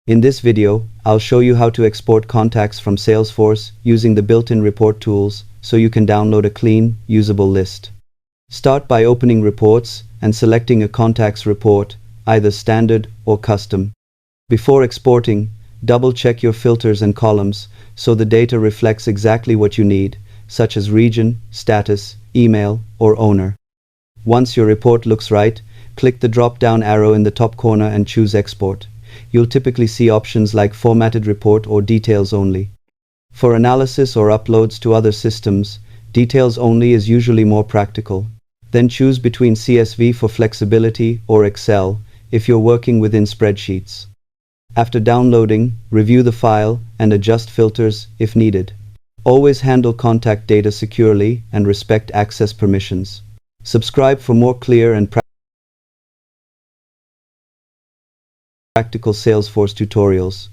In this video, I'll show you how to export contacts from Salesforce using the built-in report tools so you can download a clean, usable list. Start by opening Reports and selecting a contacts report, either standard or custom. Before exporting, double-check your filters and columns so the data reflects exactly what you need, such as region, status, email, or owner. Once your report looks right, click the drop-down arrow in the top corner and choose Export. You'll typically see options like Formatted Report or Details Only. For analysis or uploads to other systems, Details Only is usually more practical. Then choose between CSV for flexibility or Excel if you're working within spreadsheets. After downloading, review the file and adjust filters if needed. Always handle contact data securely and respect access permissions. Subscribe for more clear and practical Salesforce tutorials.